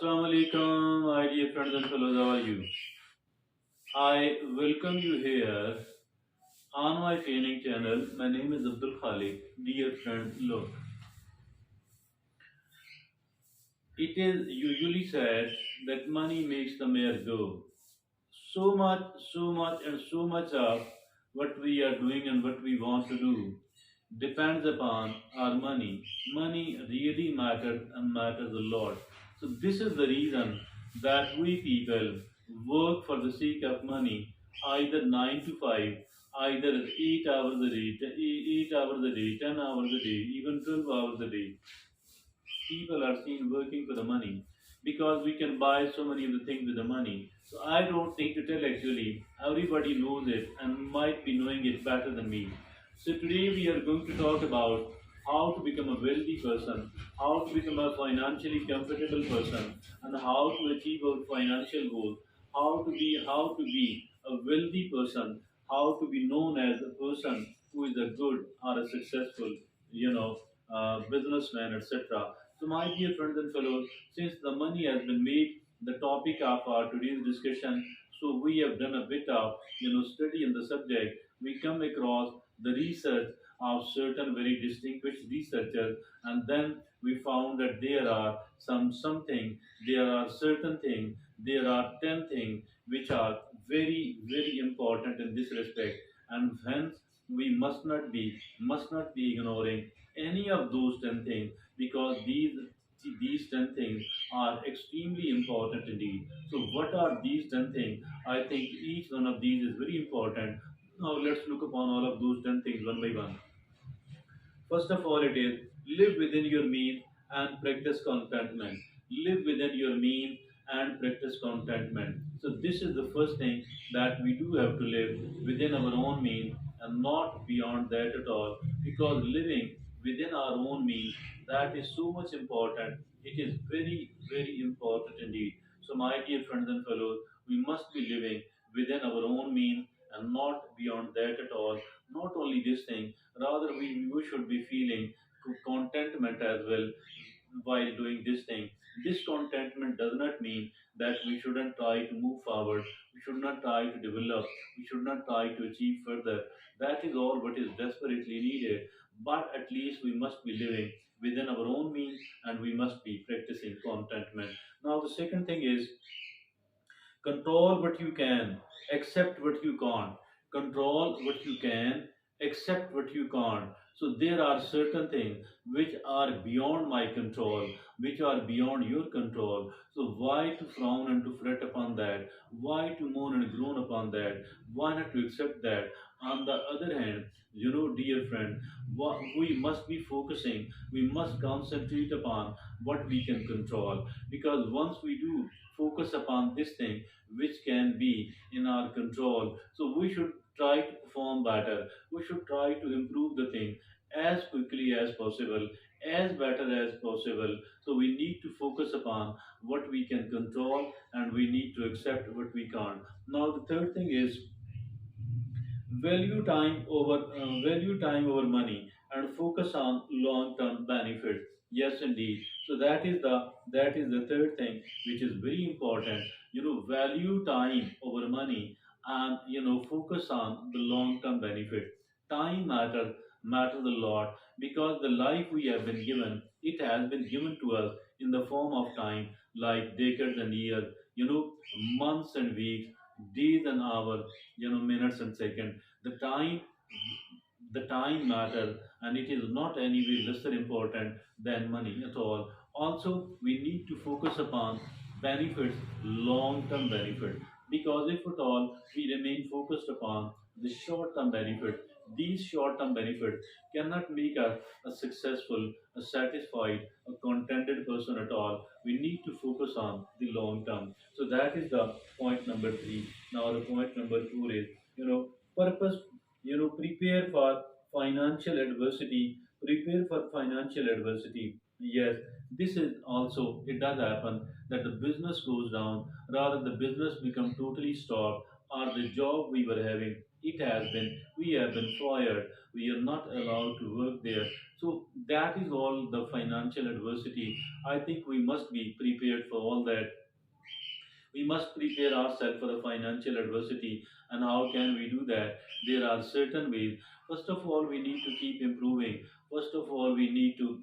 Assalamu alaikum, my dear friends and fellows, how are you? I welcome you here on my training channel. My name is Abdul Khalik. Dear friend, look, it is usually said that money makes the mayor go. So much of what we are doing and what we want to do depends upon our money. Money really matters and matters a lot. So this is the reason that we people work for the sake of money, either 9 to 5, either 8 hours a day, 8 hours a day, 10 hours a day, even 12 hours a day. People are seen working for the money because we can buy so many of the things with the money. So I don't need to tell actually. Everybody knows it and might be knowing it better than me. So today we are going to talk about how to become a wealthy person, how to become a financially comfortable person, and how to achieve our financial goals, how to be a wealthy person, how to be known as a person who is a good or a successful, businessman, etc. So, my dear friends and fellows, since the money has been made the topic of our today's discussion, so we have done a bit of study in the subject. We come across the research of certain very distinguished researchers, and then we found that there are there are certain things, there are 10 things which are very important in this respect, and hence we must not be ignoring any of those 10 things because these 10 things are extremely important indeed. So, what are these 10 things? I think each one of these is very important. Now, let's look upon all of those 10 things one by one. First of all, it is live within your means and practice contentment. Live within your means and practice contentment. So, this is the first thing that we do have to live within our own means and not beyond that at all. Because living within our own means, that is so much important. It is very important indeed. So, my dear friends and fellows, we must be living within our own means and not beyond that at all. Not only this thing, rather we should be feeling contentment as well while doing this thing. This contentment does not mean that we shouldn't try to move forward, we should not try to develop, we should not try to achieve further. That is all what is desperately needed. But at least we must be living within our own means and we must be practicing contentment. Now, the second thing is control what you can, accept what you can't. Control what you can, accept what you can't. So there are certain things which are beyond my control, which are beyond your control. So why to frown and to fret upon that? Why to moan and groan upon that? Why not to accept that? On the other hand, dear friend, we must be focusing, we must concentrate upon what we can control, because once we do focus upon this thing which can be in our control. So we should try to perform better. We should try to improve the thing as quickly as possible, as better as possible. So we need to focus upon what we can control and we need to accept what we can't. Now the third thing is value time over money and focus on long term benefits. Yes, indeed. So that is the third thing which is very important. Value time over money and focus on the long term benefit. Time matters a lot because the life we have been given, it has been given to us in the form of time, like decades and years, months and weeks, days and hours, minutes and seconds. The time the time matters, and it is not any way lesser important than money at all. Also, we need to focus upon benefits, long term benefit, because if at all we remain focused upon the short term benefit, these short term benefits cannot make us a successful, a satisfied, a contented person at all. We need to focus on the long term. So that is the point number 3. Now the point number 4 is, purpose. Prepare for financial adversity. Prepare for financial adversity. Yes, this is also, it does happen that the business goes down, rather the business become totally stopped, or the job we were having, it has been, we have been fired, we are not allowed to work there. So that is all the financial adversity. I think we must be prepared for all that. We must prepare ourselves for the financial adversity. And how can we do that? There are certain ways. First of all, we need to keep improving. First of all, we need to,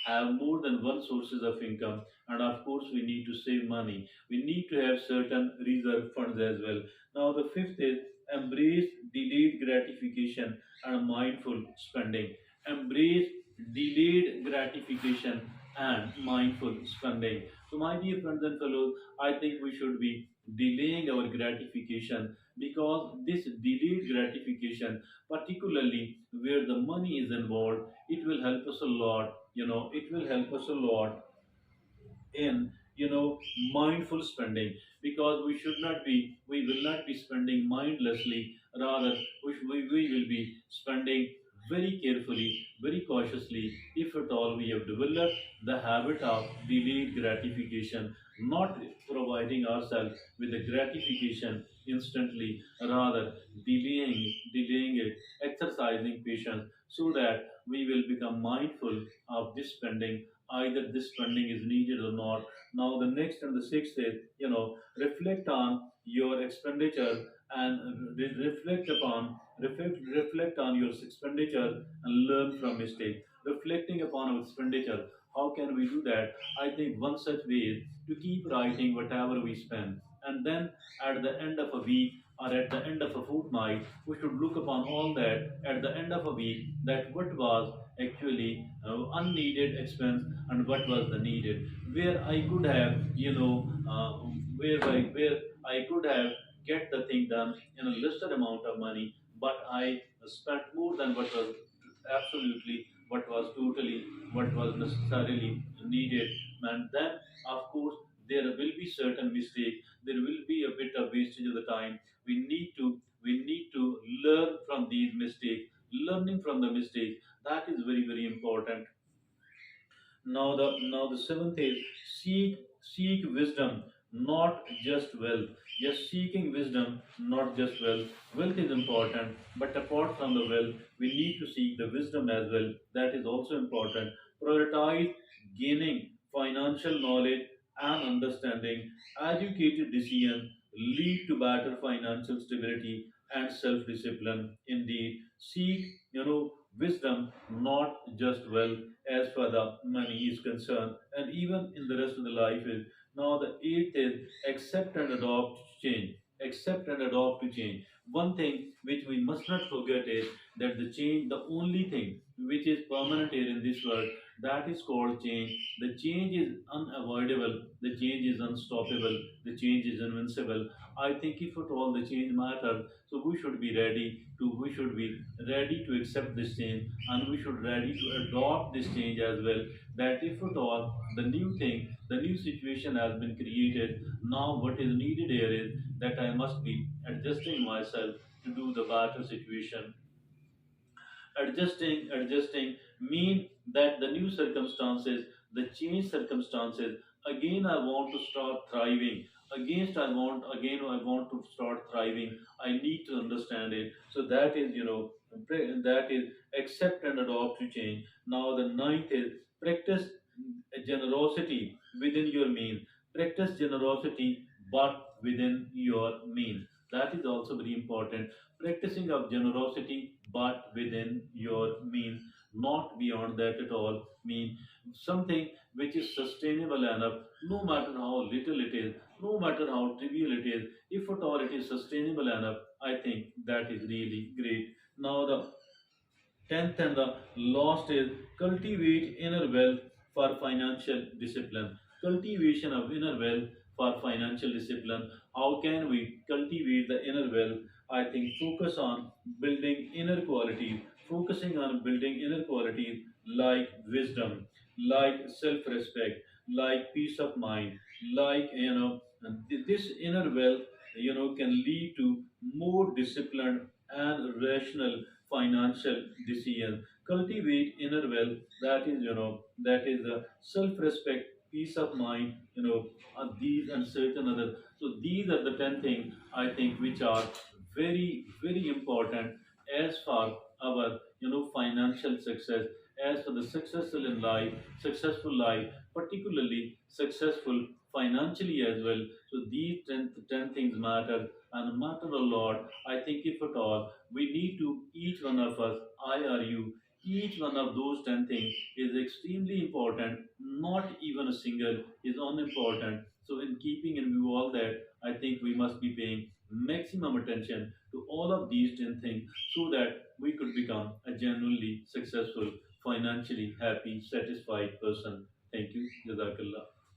have more than one sources of income. And of course, we need to save money. We need to have certain reserve funds as well. Now, the fifth is embrace delayed gratification and mindful spending. Embrace delayed gratification and mindful spending. So, my dear friends and fellows, I think we should be delaying our gratification, because this delayed gratification, particularly where the money is involved, it will help us a lot. It will help us a lot in mindful spending, because we will not be spending mindlessly. Rather, we will be spending very carefully, very cautiously, if at all we have developed the habit of delayed gratification, not providing ourselves with the gratification instantly, rather delaying it, exercising patience, so that we will become mindful of this spending, either this funding is needed or not. Now, the next and the sixth is, reflect on your expenditure and reflect on your expenditure and learn from mistake. Reflecting upon our expenditure, how can we do that? I think one such way is to keep writing whatever we spend, and then at the end of a week or at the end of a fortnight, we should look upon all that at the end of a week, that what was actually unneeded expense and what was the needed, where I could have, where I could have get the thing done in a lesser amount of money, but I spent more than what was absolutely, what was totally, what was necessarily needed. And then, of course, there will be certain mistake, there will be a bit of wastage of the time. We need to learn from these mistakes. Learning from the mistake, that is very, very important. Now the seventh is seek wisdom, not just wealth. Yes, seeking wisdom, not just wealth. Wealth is important, but apart from the wealth, we need to seek the wisdom as well. That is also important. Prioritize gaining financial knowledge and understanding. Educated decisions lead to better financial stability and self-discipline. Indeed, seek wisdom, not just wealth, as far the money is concerned, and even in the rest of the life is. Now the eighth is accept and adopt change. Accept and adopt to change. One thing which we must not forget is that the only thing which is permanent here in this world, that is called change. The change is unavoidable. The change is unstoppable. The change is invincible. I think if at all the change matters, so we should be ready to accept this change, and we should ready to adopt this change as well. That if at all the new thing, the new situation has been created, now what is needed here is that I must be adjusting myself to do the better situation. Adjusting mean that the new circumstances, the changed circumstances, again I want to start thriving, I want to start thriving, I need to understand it. So that is, that is accept and adopt to change. Now the ninth is practice generosity within your means. Practice generosity but within your means. That is also very important. Practicing of generosity but within your means, not beyond that at all. Mean something which is sustainable enough, no matter how little it is, no matter how trivial it is. If at all it is sustainable enough, I think that is really great. Now the tenth and the last is cultivate inner wealth for financial discipline. Cultivation of inner wealth for financial discipline. How can we cultivate the inner wealth? I think focus on building inner qualities, focusing on building inner qualities like wisdom, like self-respect, like peace of mind, like this inner wealth, can lead to more disciplined and rational financial decision. Cultivate inner wealth. That is self-respect, peace of mind. These and certain other. So these are the 10 things I think which are very important as for our financial success, as for the successful life, particularly successful financially as well. So these 10 things matter and matter a lot. I think if at all we need to, each one of us, I or you, each one of those 10 things is extremely important. Not even a single is unimportant. So in keeping in view all that, I think we must be paying maximum attention to all of these 10 things so that we could become a genuinely successful, financially happy, satisfied person. Thank you. Jazakallah.